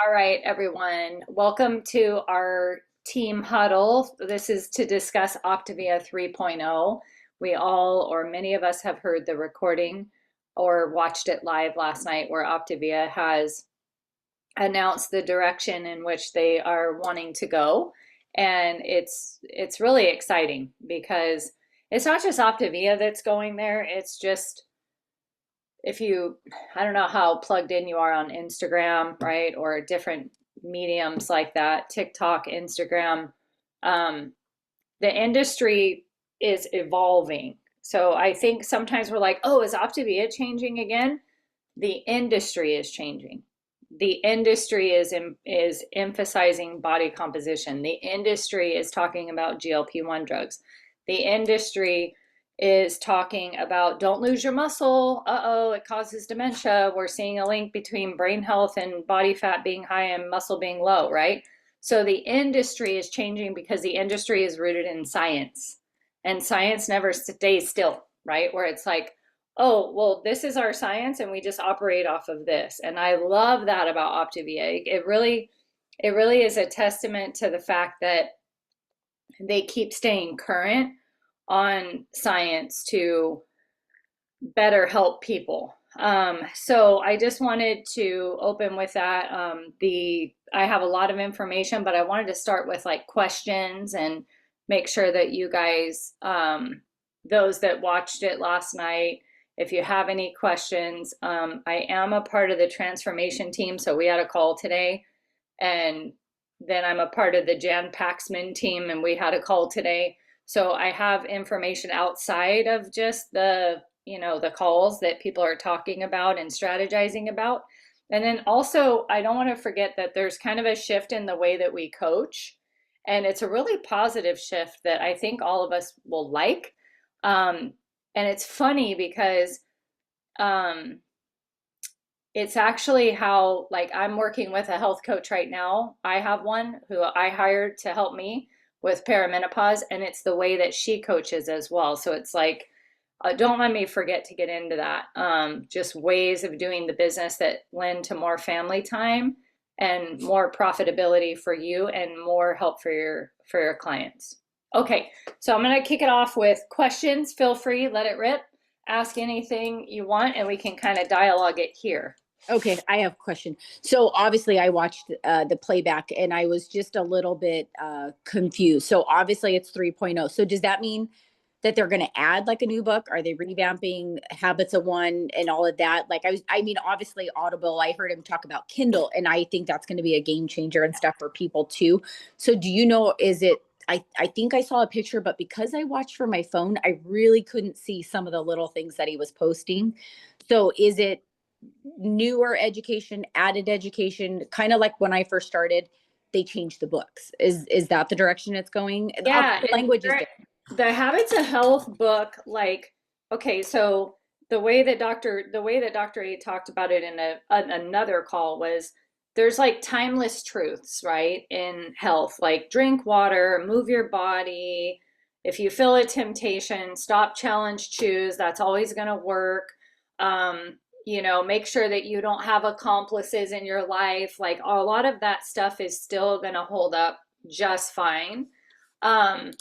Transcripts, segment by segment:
All right, everyone. Welcome to our team huddle. This is to discuss Optavia 3.0. We all, or many of us, have heard the recording or watched it live last night where Optavia has announced the direction in which they are wanting to go. And it's really exciting because it's not just Optavia that's going there. It's just if you, I don't know how plugged in you are on Instagram, right? Or different mediums like that, TikTok, Instagram. Um, the industry is evolving. So I think sometimes we're like, oh, is Optavia changing again? The industry is changing. The industry is emphasizing body composition. The industry is talking about GLP-1 drugs. The industry is talking about don't lose your muscle. Uh-oh, it causes dementia. We're seeing a link between brain health and body fat being high and muscle being low, right? So the industry is changing because the industry is rooted in science. And science never stays still, right? Where it's like, oh, well, this is our science and we just operate off of this. And I love that about Optavia. It really is a testament to the fact that they keep staying current on science to better help people. So I just wanted to open with that. I have a lot of information, but I wanted to start with like questions and make sure that you guys, those that watched it last night, if you have any questions, I am a part of the transformation team. So we had a call today, and then I'm a part of the Jan Paxman team, and we had a call today. So I have information outside of just the calls that people are talking about and strategizing about. And then also, I don't want to forget that there's kind of a shift in the way that we coach. And it's a really positive shift that I think all of us will like. And it's funny because um, it's actually how, like, I'm working with a health coach right now. I have one who I hired to help me with perimenopause, and it's the way that she coaches as well. So it's like, don't let me forget to get into that. Just ways of doing the business that lend to more family time and more profitability for you and more help for your clients. Okay, so I'm gonna kick it off with questions. Feel free, let it rip. Ask anything you want, and we can kind of dialogue it here. Okay, I have a question. So obviously I watched the playback and I was just a little bit confused. So obviously it's 3.0. So does that mean that they're going to add like a new book? Are they revamping Habits of One and all of that? Like I mean, obviously Audible, I heard him talk about Kindle, and I think that's going to be a game changer and stuff for people too. So do you know, is it, I think I saw a picture, but because I watched from my phone, I really couldn't see some of the little things that he was posting. So is it newer education, added education, kind of like when I first started, they changed the books? Is that the direction it's going? Yeah, The language is different. the Habits of Health book, like, okay, so the way that Dr. A talked about it in another call was there's like timeless truths, right, in health, like drink water, move your body. If you feel a temptation, stop, challenge, choose. That's always going to work. Make sure that you don't have accomplices in your life. Like a lot of that stuff is still going to hold up just fine. Um,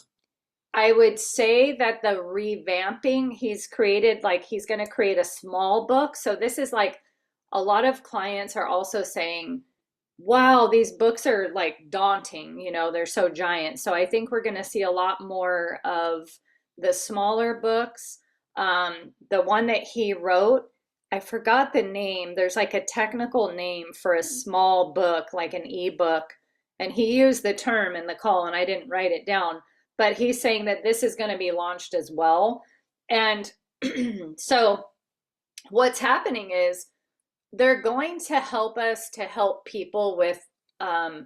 I would say that the revamping he's created, like he's going to create a small book. So this is like a lot of clients are also saying, wow, these books are like daunting, they're so giant. So I think we're going to see a lot more of the smaller books. The one that he wrote, I forgot the name. There's like a technical name for a small book, like an ebook. And he used the term in the call, and I didn't write it down, but he's saying that this is going to be launched as well. And so what's happening is they're going to help us to help people with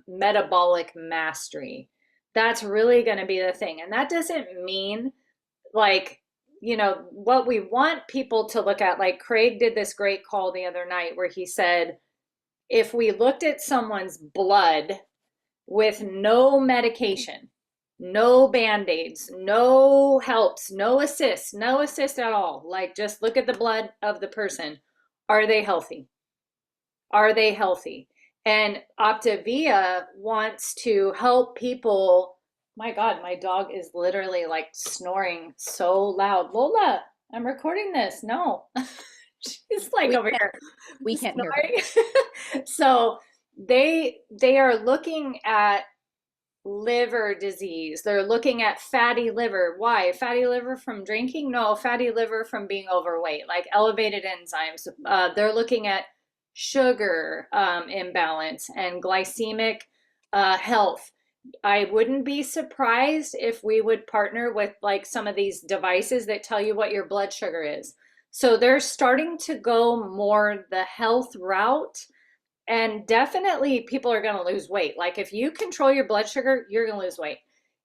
metabolic mastery. That's really going to be the thing. And that doesn't mean like, what we want people to look at. Like Craig did this great call the other night where he said, if we looked at someone's blood with no medication, no band-aids, no helps, no assist at all, like just look at the blood of the person, are they healthy? Are they healthy? And Optavia wants to help people. My God, my dog is literally like snoring so loud. Lola, I'm recording this. No, she's like We over can't here we can't hear her. snoring. So they are looking at liver disease. They're looking at fatty liver. Why? Fatty liver from drinking? No, fatty liver from being overweight, like elevated enzymes. They're looking at sugar imbalance and glycemic health. I wouldn't be surprised if we would partner with like some of these devices that tell you what your blood sugar is. So they're starting to go more the health route, and definitely people are going to lose weight. Like if you control your blood sugar, you're going to lose weight.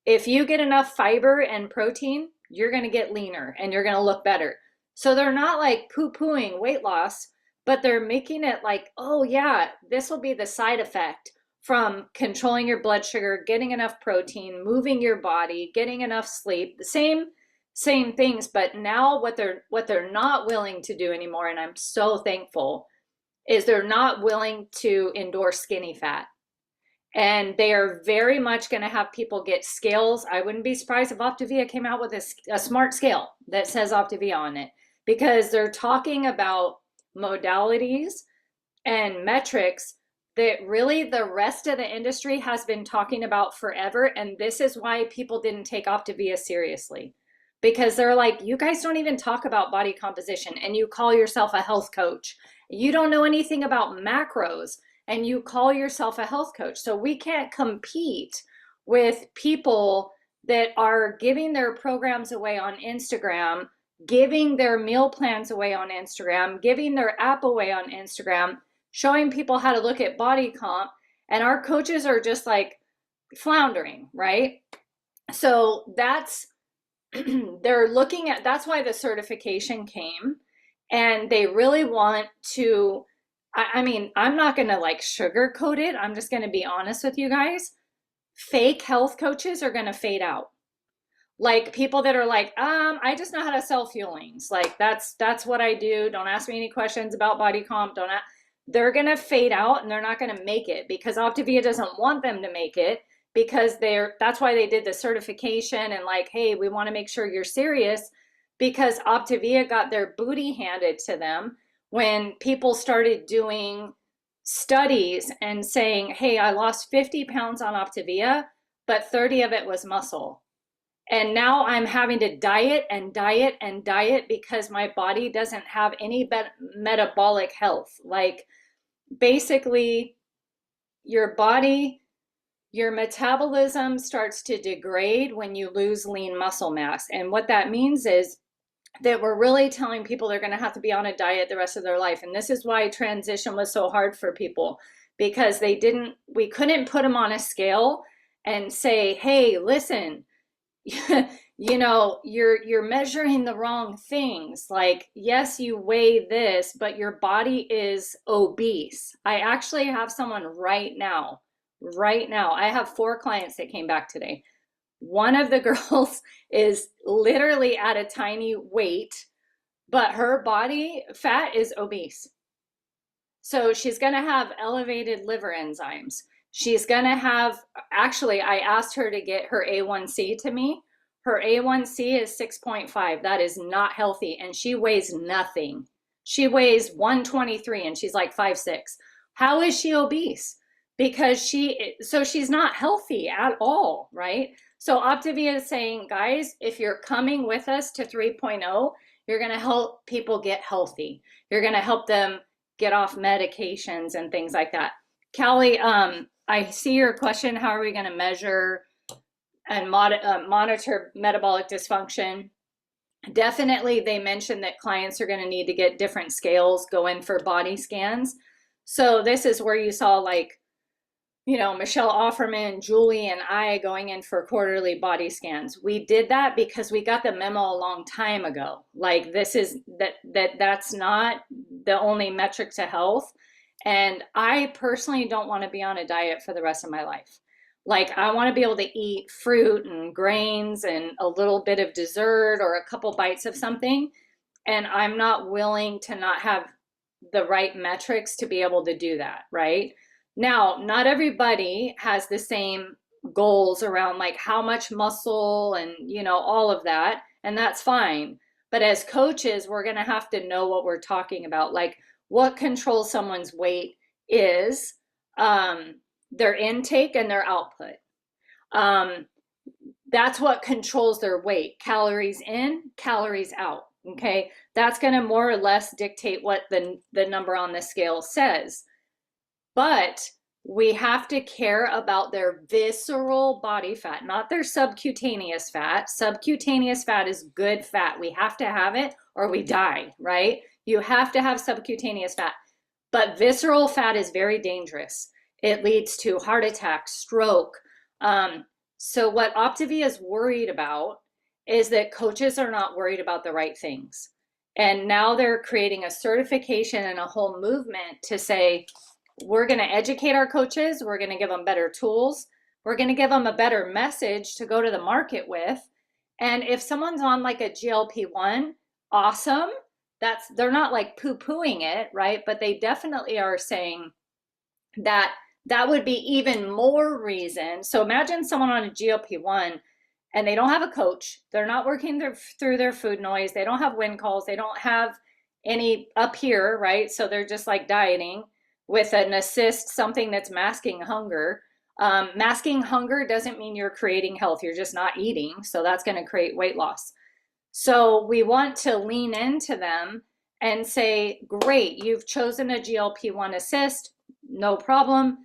If you get enough fiber and protein, you're going to get leaner and you're going to look better. So they're not like poo-pooing weight loss, but they're making it like, oh yeah, this will be the side effect from controlling your blood sugar, getting enough protein, moving your body, getting enough sleep. The same things, but now what they're not willing to do anymore, and I'm so thankful, is they're not willing to endorse skinny fat. And they are very much going to have people get scales. I wouldn't be surprised if Optavia came out with a smart scale that says Optavia on it, because they're talking about modalities and metrics that really the rest of the industry has been talking about forever. And this is why people didn't take Optavia seriously, because they're like, you guys don't even talk about body composition and you call yourself a health coach. You don't know anything about macros and you call yourself a health coach. So we can't compete with people that are giving their programs away on Instagram, giving their meal plans away on Instagram, giving their app away on Instagram, showing people how to look at body comp. And our coaches are just like floundering, right? So they're looking at, that's why the certification came. And they really want to, I mean, I'm not going to like sugarcoat it. I'm just going to be honest with you guys. Fake health coaches are going to fade out. Like people that are like, I just know how to sell fuelings. Like that's what I do. Don't ask me any questions about body comp. Don't ask. They're going to fade out and they're not going to make it, because Optavia doesn't want them to make it, because that's why they did the certification and like, hey, we want to make sure you're serious, because Optavia got their booty handed to them when people started doing studies and saying, hey, I lost 50 pounds on Optavia, but 30 of it was muscle. And now I'm having to diet and diet and diet because my body doesn't have any metabolic health. Like basically, your body, your metabolism starts to degrade when you lose lean muscle mass. And what that means is that we're really telling people they're going to have to be on a diet the rest of their life. And this is why transition was so hard for people, because we couldn't put them on a scale and say, hey, listen, you're measuring the wrong things. Like, yes, you weigh this, but your body is obese. I actually have someone right now. I have 4 clients that came back today. One of the girls is literally at a tiny weight, but her body fat is obese. So she's going to have elevated liver enzymes. She's going to have, actually, I asked her to get her A1C to me. Her A1C is 6.5. That is not healthy. And she weighs nothing. She weighs 123 and she's like 5'6". How is she obese? Because she's not healthy at all, right? So Optavia is saying, guys, if you're coming with us to 3.0, you're going to help people get healthy. You're going to help them get off medications and things like that. Callie, I see your question. How are we going to measure and monitor metabolic dysfunction? Definitely, they mentioned that clients are going to need to get different scales, go in for body scans. So this is where you saw like, Michelle Offerman, Julie, and I going in for quarterly body scans. We did that because we got the memo a long time ago. Like that's not the only metric to health. And I personally don't want to be on a diet for the rest of my life. Like I want to be able to eat fruit and grains and a little bit of dessert or a couple bites of something. And I'm not willing to not have the right metrics to be able to do that, right? Now, not everybody has the same goals around like how much muscle and, all of that, and that's fine. But as coaches, we're going to have to know what we're talking about, like what controls someone's weight is, their intake and their output. Um, that's what controls their weight. Calories in, calories out. Okay. That's going to more or less dictate what the number on the scale says. But we have to care about their visceral body fat, not their subcutaneous fat. Subcutaneous fat is good fat. We have to have it or we die, right? You have to have subcutaneous fat. But visceral fat is very dangerous. It leads to heart attack, stroke. So what Optavia is worried about is that coaches are not worried about the right things. And now they're creating a certification and a whole movement to say, we're going to educate our coaches. We're going to give them better tools. We're going to give them a better message to go to the market with. And if someone's on like a GLP-1, awesome. They're not like poo-pooing it, right? But they definitely are saying that that would be even more reason. So imagine someone on a GLP-1 and they don't have a coach. They're not working through their food noise. They don't have wind calls. They don't have any up here, right? So they're just like dieting with an assist, something that's masking hunger. Masking hunger doesn't mean you're creating health. You're just not eating. So that's going to create weight loss. So we want to lean into them and say, great, you've chosen a GLP-1 assist, no problem,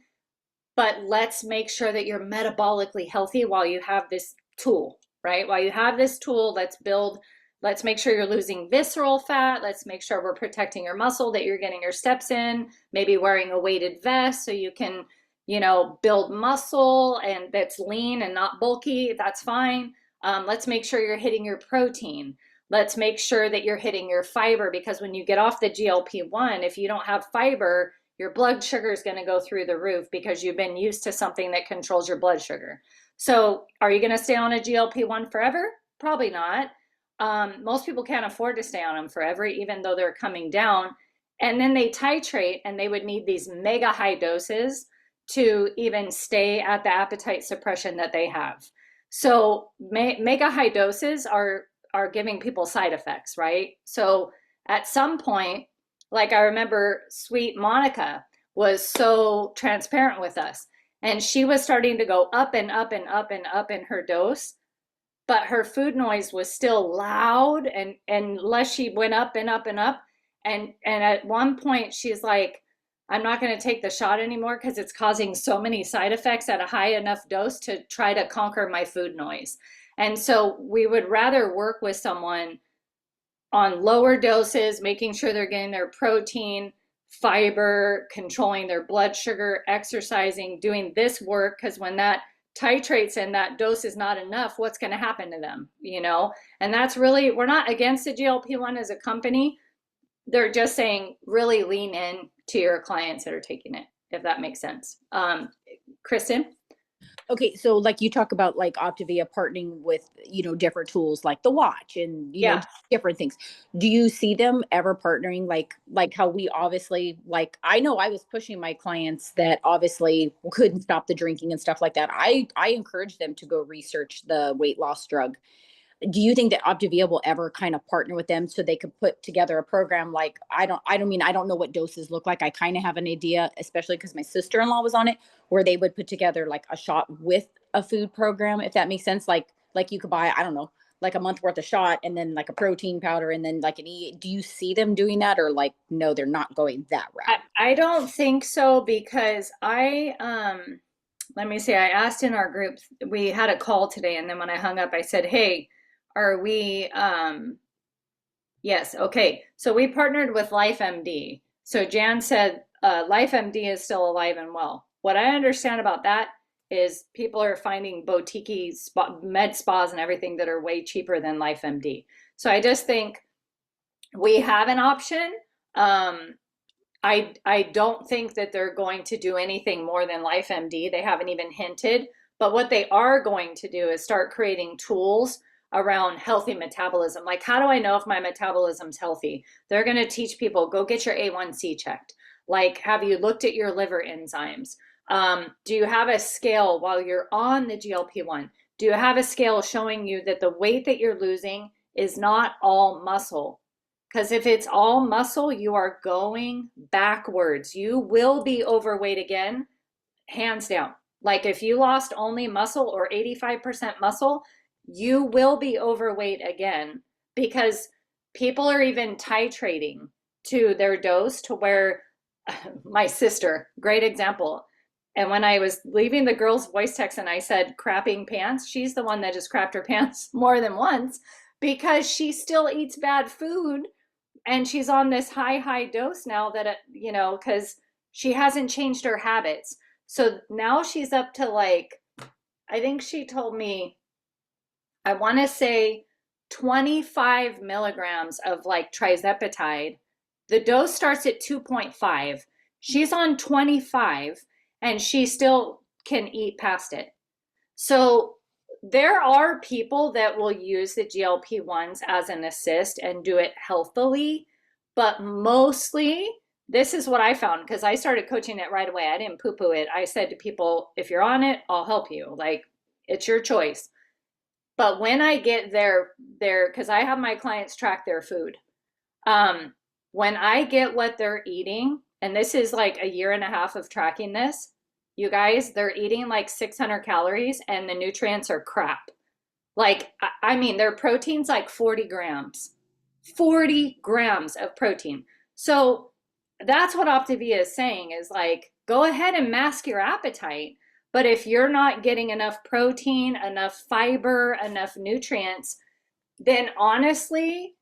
but let's make sure that you're metabolically healthy while you have this tool, right? While you have this tool, let's make sure you're losing visceral fat. Let's make sure we're protecting your muscle, that you're getting your steps in, maybe wearing a weighted vest so you can, build muscle and that's lean and not bulky. That's fine. Let's make sure you're hitting your protein. Let's make sure that you're hitting your fiber, because when you get off the GLP-1, if you don't have fiber, your blood sugar is going to go through the roof because you've been used to something that controls your blood sugar. So are you going to stay on a GLP-1 forever? Probably not. Most people can't afford to stay on them forever, even though they're coming down. And then they titrate, and they would need these mega high doses to even stay at the appetite suppression that they have. So mega high doses are giving people side effects, right? So at some point, like I remember Sweet Monica was so transparent with us, and she was starting to go up and up and up and up in her dose, but her food noise was still loud, and unless she went up and up and up. And at one point she's like, I'm not going to take the shot anymore because it's causing so many side effects at a high enough dose to try to conquer my food noise. And so we would rather work with someone on lower doses, making sure they're getting their protein, fiber, controlling their blood sugar, exercising, doing this work, because when that titrates and that dose is not enough, what's going to happen to them, And that's really, we're not against the GLP-1 as a company. They're just saying really lean in to your clients that are taking it, if that makes sense. Kristen? Okay, so like you talk about like Optavia partnering with, different tools like the watch and, Yeah. different things. Do you see them ever partnering like how we obviously, like, I know I was pushing my clients that obviously couldn't stop the drinking and stuff like that. I encourage them to go research the weight loss drug. Do you think that Optavia will ever kind of partner with them so they could put together a program? Like, I don't know what doses look like. I kind of have an idea, especially because my sister-in-law was on it, where they would put together like a shot with a food program, if that makes sense. Like you could buy, I don't know, like a month worth of shot and then like a protein powder and then like an E. Do you see them doing that, or like, no, they're not going that route? I don't think so, because let me see, I asked in our group, we had a call today, and then when I hung up, I said, hey, are we, yes, okay. So we partnered with LifeMD. So Jan said, LifeMD is still alive and well. What I understand about that is people are finding boutique med spas and everything that are way cheaper than LifeMD. So I just think we have an option. I don't think that they're going to do anything more than LifeMD. They haven't even hinted. But what they are going to do is start creating tools around healthy metabolism. Like, how do I know if my metabolism's healthy? They're going to teach people, go get your A1C checked. Like, have you looked at your liver enzymes? Do you have a scale while you're on the GLP-1? Do you have a scale showing you that the weight that you're losing is not all muscle? Because if it's all muscle, you are going backwards. You will be overweight again, hands down. Like if you lost only muscle or 85% muscle, you will be overweight again because people are even titrating to their dose to where my sister, great example. And when I was leaving the girls' voice text and I said crapping pants, she's the one that just crapped her pants more than once because she still eats bad food and she's on this high dose now that because she hasn't changed her habits. So now she's up to like, I think she told me, I want to say 25 milligrams of like trizepatide. The dose starts at 2.5. She's on 25 and she still can eat past it. So there are people that will use the GLP-1s as an assist and do it healthily, but mostly this is what I found because I started coaching it right away. I didn't poo-poo it. I said to people, if you're on it, I'll help you. Like it's your choice. But when I get because I have my clients track their food. When I get what they're eating, and this is like a year and a half of tracking this, you guys, they're eating like 600 calories and the nutrients are crap. Like, I mean, their protein's like 40 grams, 40 grams of protein. So that's what Optavia is saying is like, go ahead and mask your appetite. But if you're not getting enough protein, enough fiber, enough nutrients, then honestly,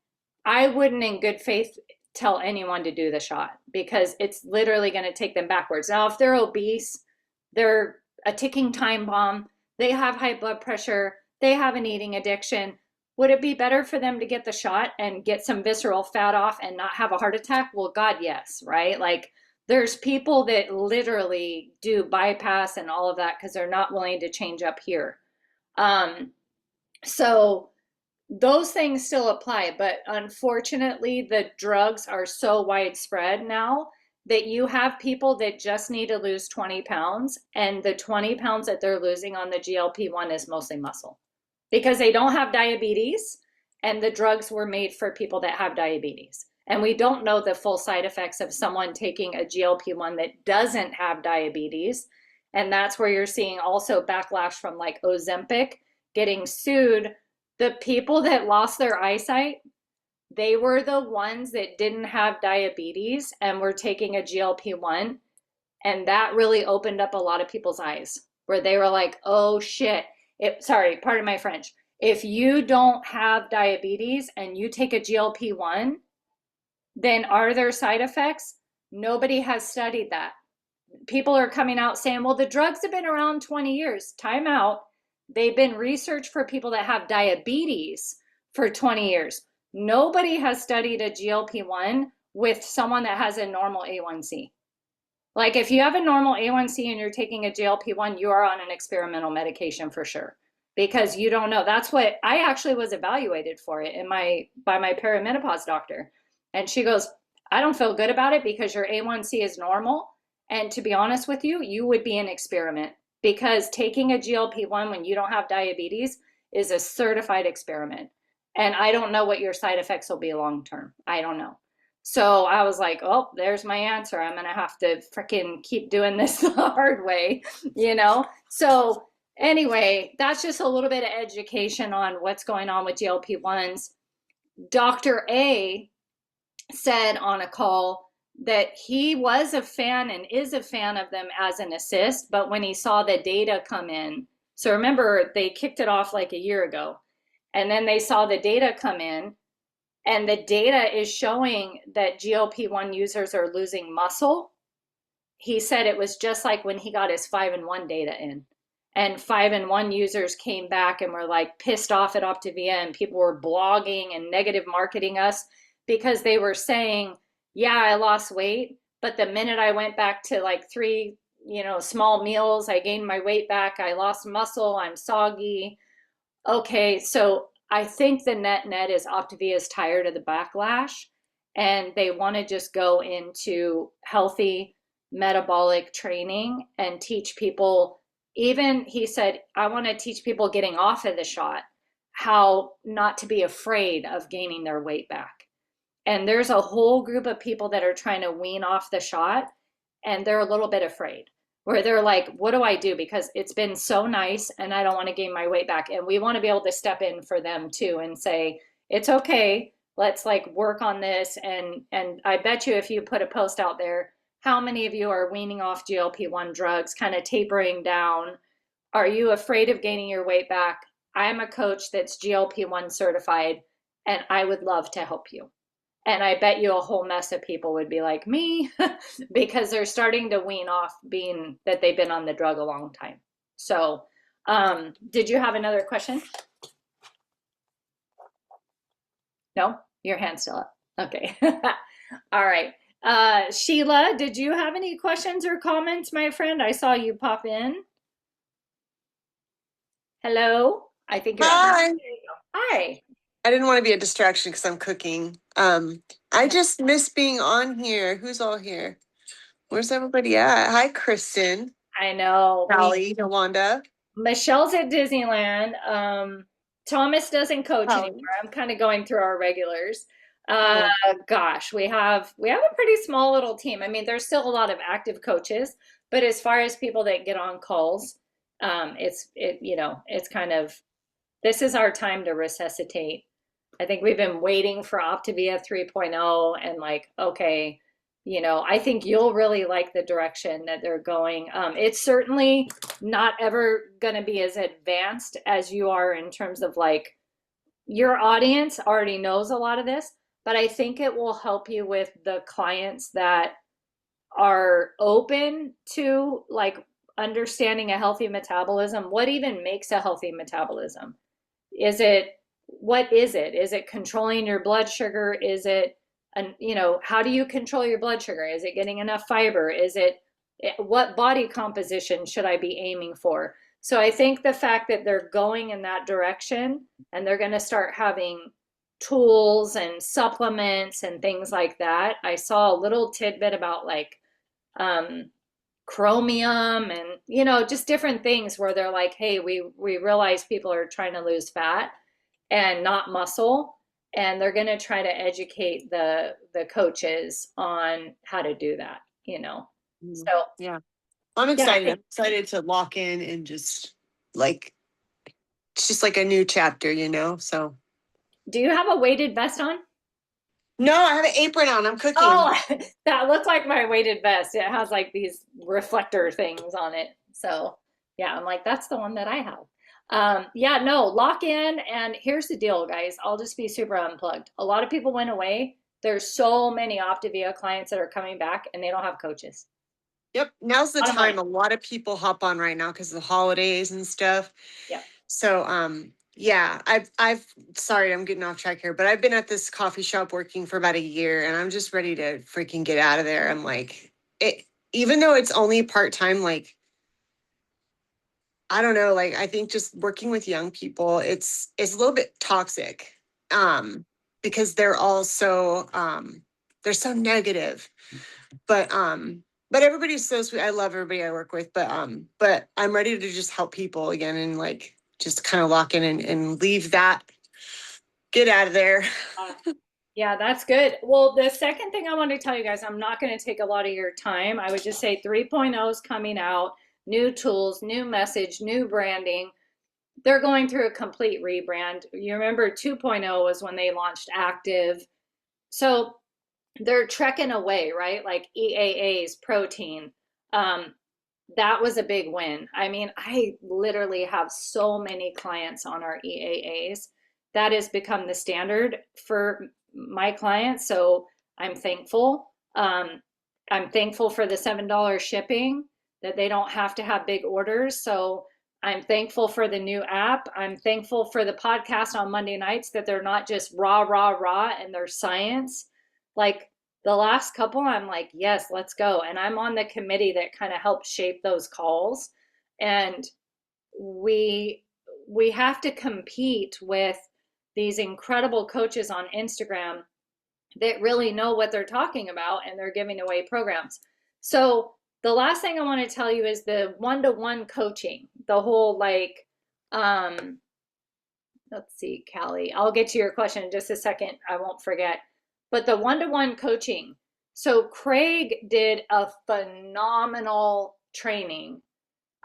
I wouldn't in good faith tell anyone to do the shot because it's literally going to take them backwards. Now, if they're obese, they're a ticking time bomb, they have high blood pressure, they have an eating addiction. Would it be better for them to get the shot and get some visceral fat off and not have a heart attack? Well, God, yes, right? Like there's people that literally do bypass and all of that because they're not willing to change up here. So those things still apply, but unfortunately, the drugs are so widespread now that you have people that just need to lose 20 pounds, and the 20 pounds that they're losing on the GLP-1 is mostly muscle because they don't have diabetes, and the drugs were made for people that have diabetes. And we don't know the full side effects of someone taking a GLP-1 that doesn't have diabetes. And that's where you're seeing also backlash from like Ozempic getting sued. The people that lost their eyesight, they were the ones that didn't have diabetes and were taking a GLP-1. And that really opened up a lot of people's eyes where they were like, oh shit. Sorry, pardon my French. If you don't have diabetes and you take a GLP-1, then are there side effects? Nobody has studied that. People are coming out saying, well, the drugs have been around 20 years. Time out. They've been researched for people that have diabetes for 20 years. Nobody has studied a GLP-1 with someone that has a normal A1C. Like if you have a normal A1C and you're taking a GLP-1, you are on an experimental medication for sure because you don't know. That's what I actually was evaluated for it by my perimenopause doctor. And she goes, I don't feel good about it because your A1C is normal. And to be honest with you, you would be an experiment because taking a GLP-1 when you don't have diabetes is a certified experiment. And I don't know what your side effects will be long term. I don't know. So I was like, oh, there's my answer. I'm going to have to freaking keep doing this the hard way, you know? So anyway, that's just a little bit of education on what's going on with GLP-1s. Dr. A said on a call that he was a fan and is a fan of them as an assist, but when he saw the data come in, so remember they kicked it off like a year ago, and then they saw the data come in, and the data is showing that GLP-1 users are losing muscle. He said it was just like when he got his 5-in-1 data in, and 5-in-1 users came back and were like pissed off at Optavia, and people were blogging and negative marketing us because they were saying, yeah, I lost weight, but the minute I went back to like 3, small meals, I gained my weight back, I lost muscle, I'm soggy. Okay, so I think the net is Optavia is tired of the backlash and they want to just go into healthy metabolic training and teach people. Even he said, I want to teach people getting off of the shot how not to be afraid of gaining their weight back. And there's a whole group of people that are trying to wean off the shot, and they're a little bit afraid, where they're like, what do I do? Because it's been so nice and I don't want to gain my weight back. And we want to be able to step in for them too and say, it's okay. Let's like work on this. And I bet you if you put a post out there, how many of you are weaning off GLP-1 drugs, kind of tapering down? Are you afraid of gaining your weight back? I'm a coach that's GLP-1 certified, and I would love to help you. And I bet you a whole mess of people would be like me because they're starting to wean off being that they've been on the drug a long time. So, did you have another question? No, your hand's still up. Okay. All right. Sheila, did you have any questions or comments, my friend? I saw you pop in. Hello. I think you're on. There Hi. you go. Hi. I didn't want to be a distraction because I'm cooking. I just miss being on here. Who's all here? Where's everybody at? Hi, Kristen, I know. Callie, Yolanda. Michelle's at Disneyland. Thomas doesn't coach anymore. Callie. I'm kind of going through our regulars. Uh, Oh, gosh, we have a pretty small little team. I mean, there's still a lot of active coaches, but as far as people that get on calls, it's kind of this is our time to resuscitate. I think we've been waiting for Optavia 3.0 and like, okay, I think you'll really like the direction that they're going. It's certainly not ever going to be as advanced as you are in terms of like your audience already knows a lot of this, but I think it will help you with the clients that are open to like understanding a healthy metabolism. What even makes a healthy metabolism? Is it what is it? Is it controlling your blood sugar? Is it and how do you control your blood sugar? Is it getting enough fiber? Is it what body composition should I be aiming for? So I think the fact that they're going in that direction and they're going to start having tools and supplements and things like that. I saw a little tidbit about like um, chromium and just different things where they're like, hey, we realize people are trying to lose fat and not muscle, and they're going to try to educate the coaches on how to do that. mm, So yeah. I'm yeah, I excited. I'm think. excited to lock in and just like it's just like a new chapter. So Do you have a weighted vest on? no, I have an apron on. I'm cooking. Oh, that looked like my weighted vest. It has like these reflector things on it. So yeah, I'm like, that's the one that I have. Yeah, no, lock in. And here's the deal, guys. I'll just be super unplugged. A lot of people went away. There's so many Optavia clients that are coming back and they don't have coaches. Yep. Now's the Bottom line. time. A lot of people hop on right now because of the holidays and stuff. Yeah. So yeah, I've sorry, I'm getting off track here, but I've been at this coffee shop working for about a year and I'm just ready to freaking get out of there. I'm like it even though it's only part-time, like I don't know, like I think just working with young people, it's a little bit toxic. Because they're all so they're so negative. But everybody's so sweet. I love everybody I work with, but I'm ready to just help people again and like just kind of lock in and leave that, get out of there. Yeah, that's good. Well, the second thing I want to tell you guys, I'm not going to take a lot of your time. I would just say 3.0 is coming out, new tools, new message, new branding. They're going through a complete rebrand. You remember 2.0 was when they launched Active. So they're trekking away, right? Like EAA's protein. Um, that was a big win. I mean, I literally have so many clients on our EAAs. That has become the standard for my clients. So I'm thankful. I'm thankful for the $7 shipping that they don't have to have big orders. So I'm thankful for the new app. I'm thankful for the podcast on Monday nights that they're not just rah, rah, rah and they're science. Like the last couple, I'm like, yes, let's go. And I'm on the committee that kind of helps shape those calls. And we have to compete with these incredible coaches on Instagram that really know what they're talking about, and they're giving away programs. So the last thing I want to tell you is the one-to-one coaching, the whole like, let's see, Callie, I'll get to your question in just a second. I won't forget. But the one-to-one coaching. So Craig did a phenomenal training.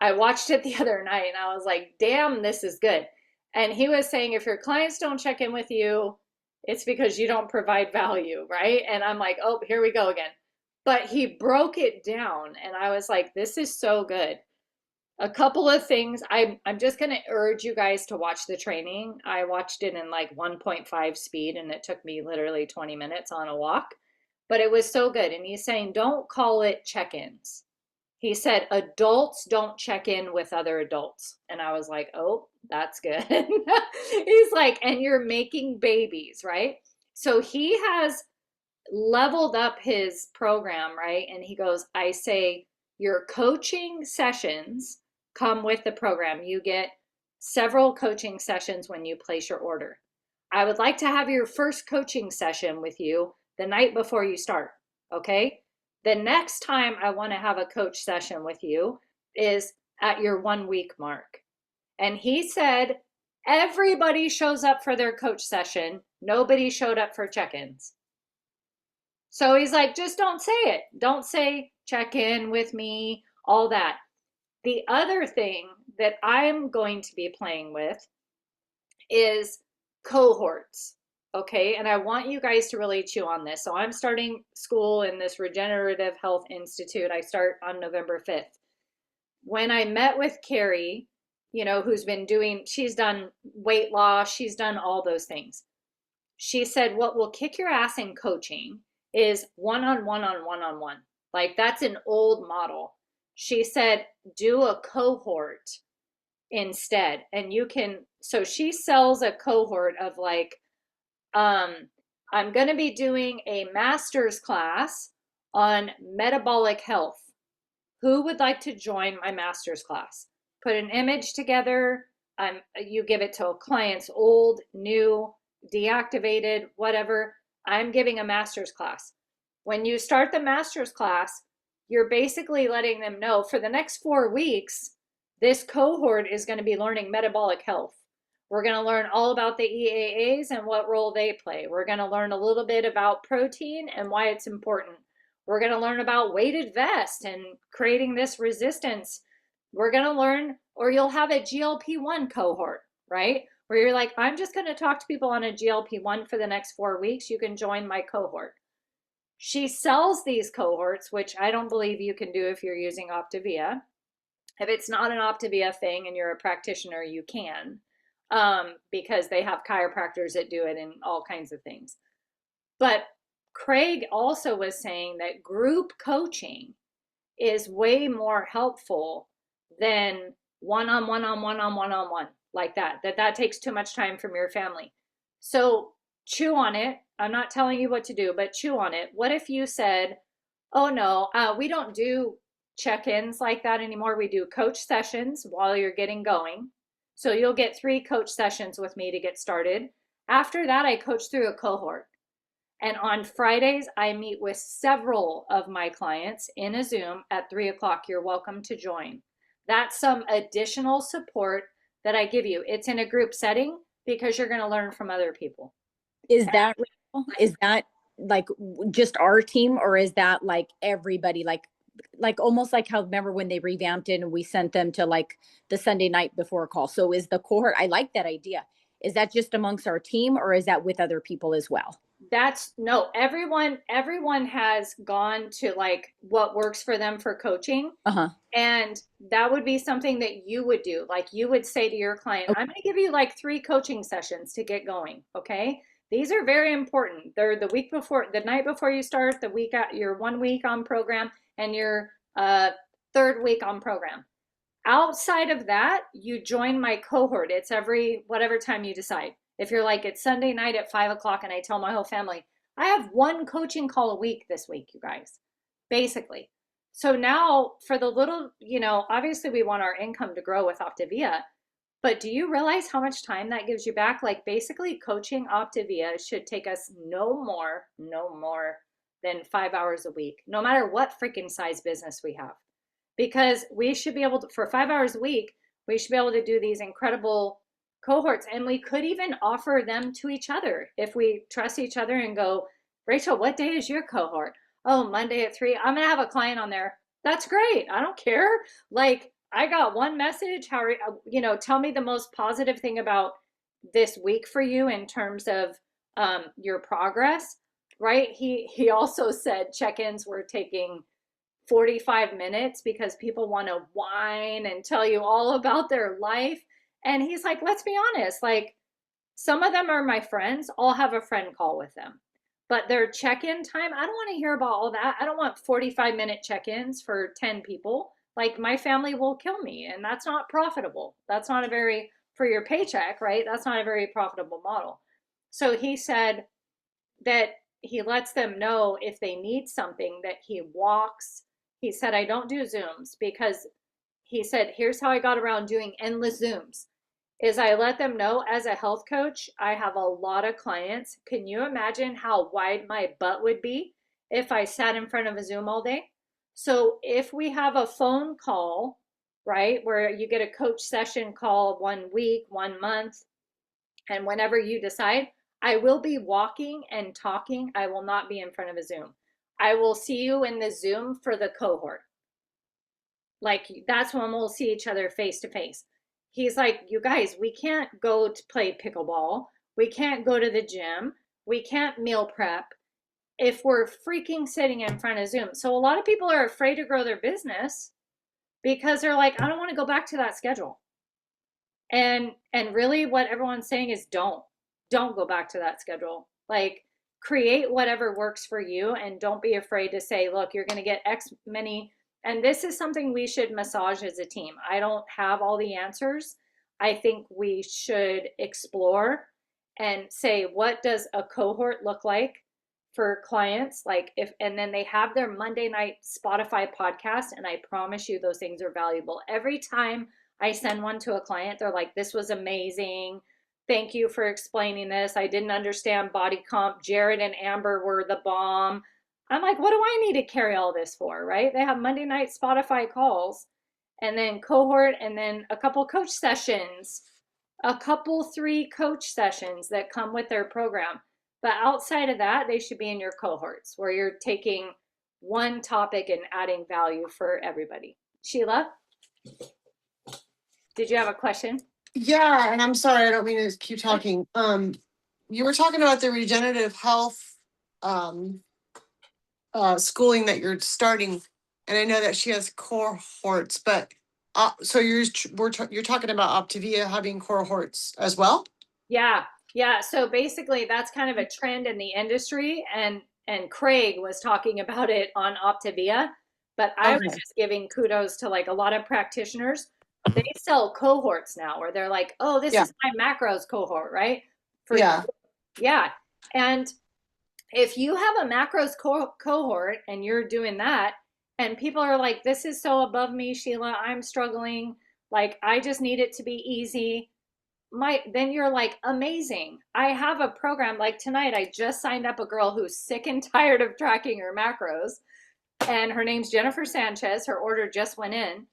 I watched it the other night and I was like, damn, this is good. And he was saying, if your clients don't check in with you, it's because you don't provide value, right? And I'm like, oh, here we go again. But he broke it down and I was like, this is so good. A couple of things. I'm just going to urge you guys to watch the training. I watched it in like 1.5 speed and it took me literally 20 minutes on a walk, but it was so good. And he's saying, don't call it check-ins. He said, adults don't check in with other adults. And I was like, oh, that's good. He's like, and you're making babies, right? So he has leveled up his program, right? And he goes, I say, your coaching sessions come with the program. You get several coaching sessions when you place your order. I would like to have your first coaching session with you the night before you start, okay? The next time I want to have a coach session with you is at your 1 week mark. And he said, everybody shows up for their coach session. Nobody showed up for check-ins. So he's like, just don't say it. Don't say check in with me, all that. The other thing that I'm going to be playing with is cohorts. Okay. And I want you guys to really chew on this. So I'm starting school in this Regenerative Health Institute. I start on November 5th. When I met with Carrie, who's been she's done weight loss, she's done all those things. She said, what will kick your ass in coaching is one-on-one on one-on-one. Like that's an old model. She said, do a cohort instead. And so she sells a cohort of like, I'm going to be doing a master's class on metabolic health. Who would like to join my master's class? Put an image together. You give it to a client's old, new, deactivated, whatever. I'm giving a master's class. When you start the master's class, you're basically letting them know for the next 4 weeks, this cohort is going to be learning metabolic health. We're going to learn all about the EAAs and what role they play. We're going to learn a little bit about protein and why it's important. We're going to learn about weighted vest and creating this resistance. We're going to learn, or you'll have a GLP-1 cohort, right? Where you're like, I'm just going to talk to people on a GLP-1 for the next 4 weeks. You can join my cohort. She sells these cohorts, which I don't believe you can do if you're using Optavia. If it's not an Optavia thing and you're a practitioner, you can, because they have chiropractors that do it and all kinds of things. But Craig also was saying that group coaching is way more helpful than one-on-one like that takes too much time from your family. So chew on it. I'm not telling you what to do, but chew on it. What if you said, oh no, we don't do check-ins like that anymore. We do coach sessions while you're getting going. So you'll get 3 coach sessions with me to get started. After that, I coach through a cohort. And on Fridays, I meet with several of my clients in a Zoom at 3 o'clock. You're welcome to join. That's some additional support that I give you. It's in a group setting because you're going to learn from other people. Is that real? Is that like just our team, or is that like everybody, like almost like how, remember when they revamped it and we sent them to like the Sunday night before a call? So is the cohort, I like that idea. Is that just amongst our team, or is that with other people as well? No, everyone has gone to like what works for them for coaching. Uh-huh. And that would be something that you would do. Like you would say to your client, Okay. I'm going to give you like 3 coaching sessions to get going. Okay. These are very important. They're the week before, the night before you start, the week at your 1 week on program, and your 3rd week on program. Outside of that, you join my cohort. It's every whatever time you decide. If you're like, it's Sunday night at 5 o'clock and I tell my whole family, I have 1 coaching call a week this week, you guys, basically. So now for the little, obviously we want our income to grow with Optavia, But do you realize how much time that gives you back? Like basically coaching Optavia should take us no more than 5 hours a week, no matter what freaking size business we have. Because we should be able to, for 5 hours a week, we should be able to do these incredible cohorts. And we could even offer them to each other if we trust each other and go, Rachel, what day is your cohort? Oh, Monday at 3. I'm gonna have a client on there. That's great. I don't care. Like, I got one message. How tell me the most positive thing about this week for you in terms of your progress, right? He also said check-ins were taking 45 minutes because people want to whine and tell you all about their life. And he's like, let's be honest, like some of them are my friends. I'll have a friend call with them. But their check-in time, I don't want to hear about all that. I don't want 45-minute check-ins for 10 people. Like my family will kill me, and that's not profitable. That's not a very, for your paycheck, right? That's not a very profitable model. So he said that he lets them know if they need something that he walks. He said, I don't do Zooms because he said, here's how I got around doing endless Zooms is I let them know as a health coach, I have a lot of clients. Can you imagine how wide my butt would be if I sat in front of a Zoom all day? So if we have a phone call, right, where you get a coach session call 1 week, 1 month, and whenever you decide, I will be walking and talking. I will not be in front of a Zoom. I will see you in the Zoom for the cohort. Like that's when we'll see each other face to face. He's like, you guys, we can't go to play pickleball. We can't go to the gym. We can't meal prep if we're freaking sitting in front of Zoom. So a lot of people are afraid to grow their business because they're like, I don't want to go back to that schedule. And really what everyone's saying is don't go back to that schedule. Like create whatever works for you and don't be afraid to say, look, you're going to get X many. And this is something we should massage as a team. I don't have all the answers. I think we should explore and say, what does a cohort look like for clients? Like if, and then they have their Monday night Spotify podcast. And I promise you those things are valuable. Every time I send one to a client, they're like, this was amazing. Thank you for explaining this. I didn't understand body comp. Jared and Amber were the bomb. I'm like, what do I need to carry all this for, right? They have Monday night Spotify calls and then cohort and then a couple coach sessions, a couple 3 coach sessions that come with their program. But outside of that, they should be in your cohorts where you're taking one topic and adding value for everybody. Sheila, did you have a question? Yeah, and I'm sorry, I don't mean to keep talking. You were talking about the regenerative health schooling that you're starting, and I know that she has cohorts, but so you're talking about Optavia having cohorts as well? Yeah. Yeah. So basically that's kind of a trend in the industry and Craig was talking about it on Optavia, but I was Okay. just giving kudos to like a lot of practitioners. They sell cohorts now where they're like, oh, this Yeah. is my macros cohort, right? For Yeah. yeah. And if you have a macros cohort and you're doing that and people are like, this is so above me, Sheila, I'm struggling, like I just need it to be easy, then you're like, amazing. I have a program like tonight. I just signed up a girl who's sick and tired of tracking her macros, and her name's Jennifer Sanchez. Her order just went in,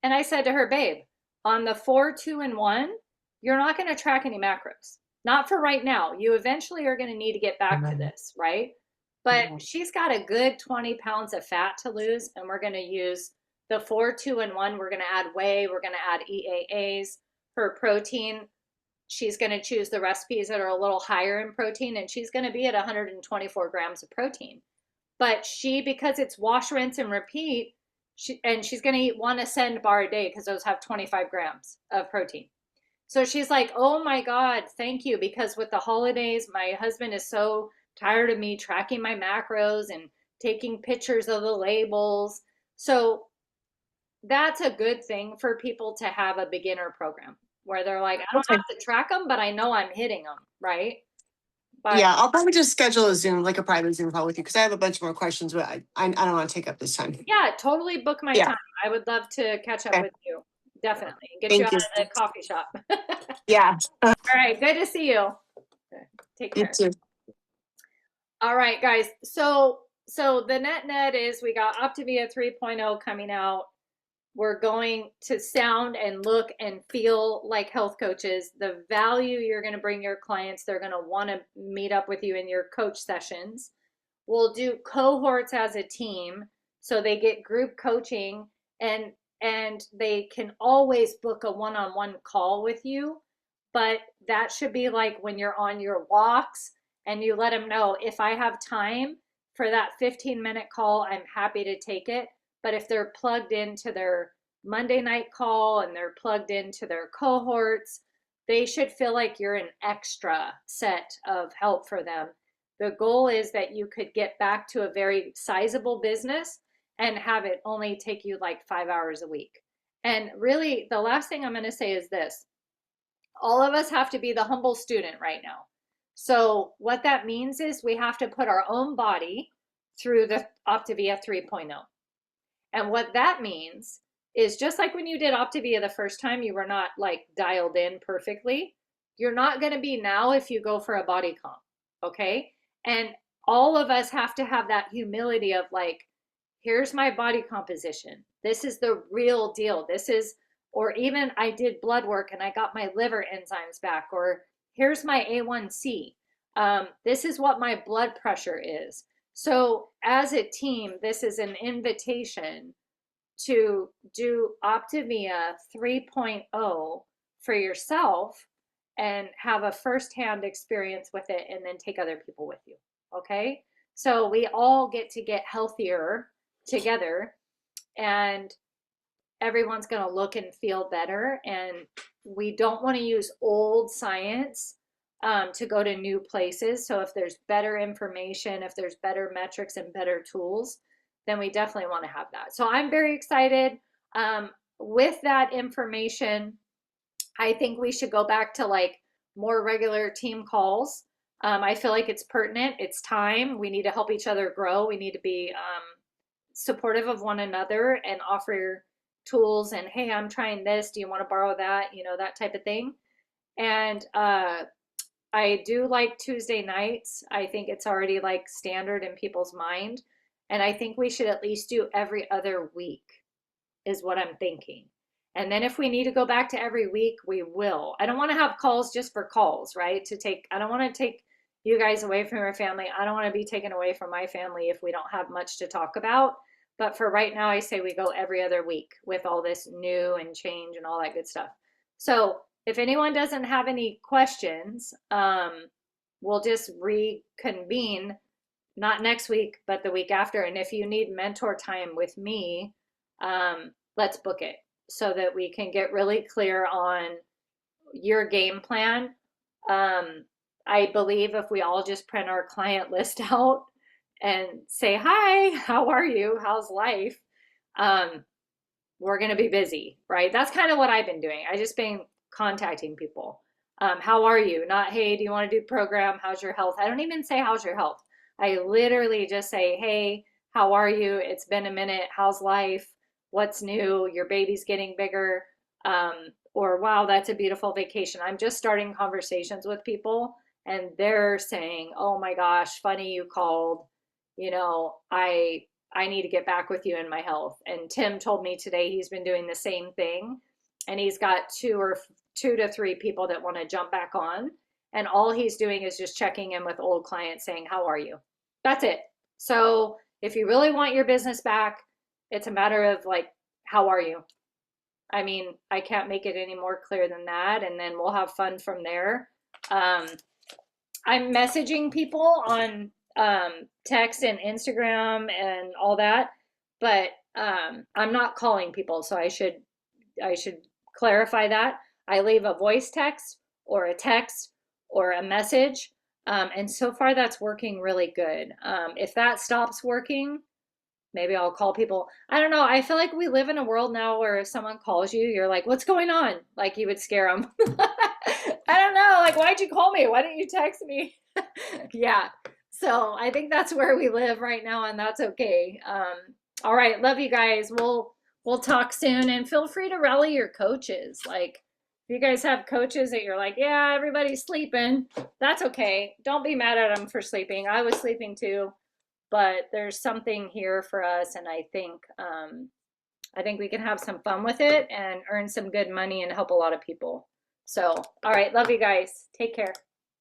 and I said to her, babe, on the 4, 2, and 1, you're not going to track any macros. Not for right now. You eventually are going to need to get back to this, right? But she's got a good 20 pounds of fat to lose, and we're going to use the 4, 2, and 1. We're going to add whey. We're going to add EAAs. Her protein, she's going to choose the recipes that are a little higher in protein, and she's going to be at 124 grams of protein. But because it's wash, rinse, and repeat, she's going to eat 1 Ascend bar a day because those have 25 grams of protein. So she's like, oh my God, thank you. Because with the holidays, my husband is so tired of me tracking my macros and taking pictures of the labels. So that's a good thing for people to have a beginner program where they're like, I don't Okay. have to track them, but I know I'm hitting them, right? But Yeah, I'll probably just schedule a Zoom, like a private Zoom call with you, because I have a bunch more questions, but I don't want to take up this time. yeah, totally book my Yeah. time. I would love to catch up Okay. with you. definitely. Get you Thank out you. of the coffee shop. Yeah, All right, good to see you. Take you care. too. All right, guys. So the net is we got Optavia 3.0 coming out. We're going to sound and look and feel like health coaches. The value you're going to bring your clients, they're going to want to meet up with you in your coach sessions. We'll do cohorts as a team so they get group coaching, and they can always book a one-on-one call with you. But that should be like when you're on your walks and you let them know, if I have time for that 15-minute call, I'm happy to take it. But if they're plugged into their Monday night call and they're plugged into their cohorts, they should feel like you're an extra set of help for them. The goal is that you could get back to a very sizable business and have it only take you like 5 hours a week. And really, the last thing I'm going to say is this: all of us have to be the humble student right now. So what that means is we have to put our own body through the Optavia 3.0. And what that means is, just like when you did Optavia the first time, you were not like dialed in perfectly. You're not going to be now if you go for a body comp. Okay. And all of us have to have that humility of like, here's my body composition. This is the real deal. This is, or even I did blood work and I got my liver enzymes back, or here's my A1C. This is what my blood pressure is. So as a team, this is an invitation to do Optavia 3.0 for yourself and have a firsthand experience with it, and then take other people with you. Okay. So we all get to get healthier together, and everyone's going to look and feel better. And we don't want to use old science to go to new places. So if there's better information, if there's better metrics and better tools, then we definitely want to have that. So I'm very excited. With that information, I think we should go back to like more regular team calls. I feel like it's pertinent. It's time. We need to help each other grow. We need to be supportive of one another and offer tools and, hey, I'm trying this. Do you want to borrow that? You know, that type of thing. And I do like Tuesday nights. I think it's already like standard in people's mind. And I think we should at least do every other week, is what I'm thinking. And then if we need to go back to every week, we will. I don't want to have calls just for calls, right? I don't want to take you guys away from your family. I don't want to be taken away from my family if we don't have much to talk about. But for right now, I say we go every other week with all this new and change and all that good stuff. So if anyone doesn't have any questions, we'll just reconvene, not next week, but the week after. And if you need mentor time with me, let's book it so that we can get really clear on your game plan. I believe if we all just print our client list out and say, hi, how are you? How's life? We're going to be busy, right? That's kind of what I've been doing. I just been contacting people. How are you? Not, hey, do you want to do program? How's your health? I don't even say, how's your health? I literally just say, hey, how are you? It's been a minute. How's life? What's new? Your baby's getting bigger. Or, wow, that's a beautiful vacation. I'm just starting conversations with people, and they're saying, oh my gosh, funny you called. You know, I need to get back with you in my health. And Tim told me today he's been doing the same thing, and he's got two to three people that want to jump back on. And all he's doing is just checking in with old clients saying, how are you? That's it. So if you really want your business back, it's a matter of like, how are you? I mean, I can't make it any more clear than that. And then we'll have fun from there. I'm messaging people on text and Instagram and all that, but I'm not calling people. So I should clarify that. I leave a voice text or a text or a message. And so far that's working really good. If that stops working, maybe I'll call people. I don't know. I feel like we live in a world now where if someone calls you, you're like, what's going on? Like you would scare them. I don't know. Like, why'd you call me? Why didn't you text me? Yeah. So I think that's where we live right now, and that's okay. All right. Love you guys. We'll talk soon, and feel free to rally your coaches. Like, if you guys have coaches that you're like, yeah, everybody's sleeping, that's okay. Don't be mad at them for sleeping. I was sleeping too, but there's something here for us, and I think we can have some fun with it and earn some good money and help a lot of people. So, all right, love you guys. Take care.